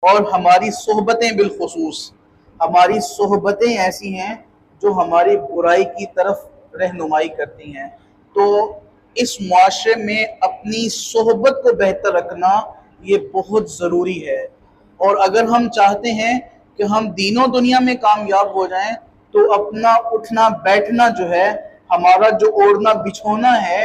اور ہماری صحبتیں بالخصوص ہماری صحبتیں ایسی ہیں جو ہماری برائی کی طرف رہنمائی کرتی ہیں۔ تو اس معاشرے میں اپنی صحبت کو بہتر رکھنا یہ بہت ضروری ہے، اور اگر ہم چاہتے ہیں کہ ہم دین و دنیا میں کامیاب ہو جائیں تو اپنا اٹھنا بیٹھنا جو ہے، ہمارا جو اوڑھنا بچھونا ہے،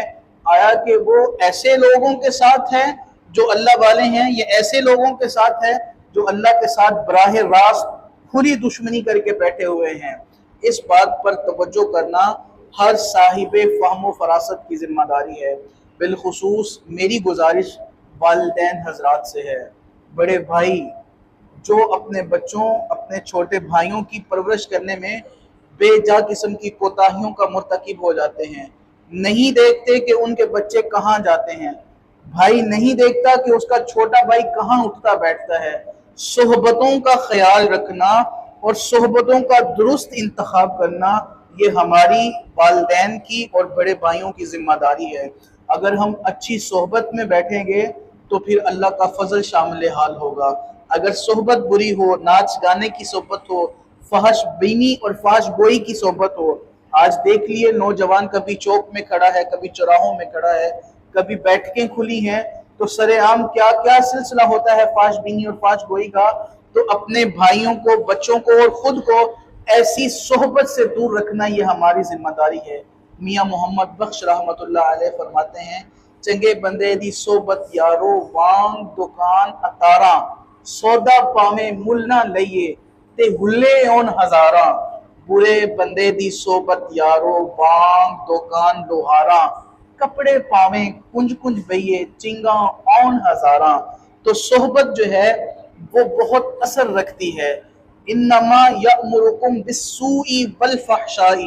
آیا کہ وہ ایسے لوگوں کے ساتھ ہے جو اللہ والے ہیں، یہ ایسے لوگوں کے ساتھ ہے جو اللہ کے ساتھ براہ راست کھلی دشمنی کر کے بیٹھے ہوئے ہیں۔ اس بات پر توجہ کرنا ہر صاحب فہم و فراست کی ذمہ داری ہے۔ بالخصوص میری گزارش والدین حضرات سے ہے، بڑے بھائی جو اپنے بچوں، اپنے چھوٹے بھائیوں کی پرورش کرنے میں بے جا قسم کی کوتاہیوں کا مرتکب ہو جاتے ہیں، نہیں دیکھتے کہ ان کے بچے کہاں جاتے ہیں، بھائی نہیں دیکھتا کہ اس کا چھوٹا بھائی کہاں اٹھتا بیٹھتا ہے۔ صحبتوں کا خیال رکھنا اور صحبتوں کا درست انتخاب کرنا یہ ہماری والدین کی اور بڑے بھائیوں کی ذمہ داری ہے۔ اگر ہم اچھی صحبت میں بیٹھیں گے تو پھر اللہ کا فضل شامل حال ہوگا۔ اگر صحبت بری ہو، ناچ گانے کی صحبت ہو، فحش بینی اور فحش گوئی کی صحبت ہو، آج دیکھ لیے نوجوان کبھی چوک میں کھڑا ہے، کبھی چوراہوں میں کھڑا ہے، کبھی بیٹھکیں کھلی ہیں تو سر عام کیا کیا سلسلہ ہوتا ہے فحش بینی اور فحش گوئی کا۔ تو اپنے بھائیوں کو، بچوں کو اور خود کو ایسی صحبت سے دور رکھنا یہ ہماری ذمہ داری ہے۔ میاں محمد بخش رحمت اللہ علیہ فرماتے ہیں، چنگے بندے دی صحبت یارو وانگ دکان اتاراں، سودا پاویں مل نہ لئیے تے ہلے اون ہزاراں، برے بندے دی صحبت یارو وانگ دکان لوہاراں، کپڑے پاویں کنج کنج بئیے چنگاں اون ہزاراں۔ تو صحبت جو ہے وہ بہت اثر رکھتی ہے۔ انما یأمرکم بالسوء والفحشاء،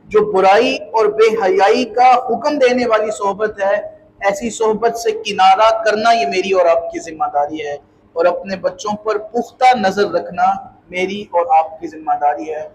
جو برائی اور بے حیائی کا حکم دینے والی صحبت ہے، ایسی صحبت سے کنارہ کرنا یہ میری اور آپ کی ذمہ داری ہے، اور اپنے بچوں پر پختہ نظر رکھنا میری اور آپ کی ذمہ داری ہے۔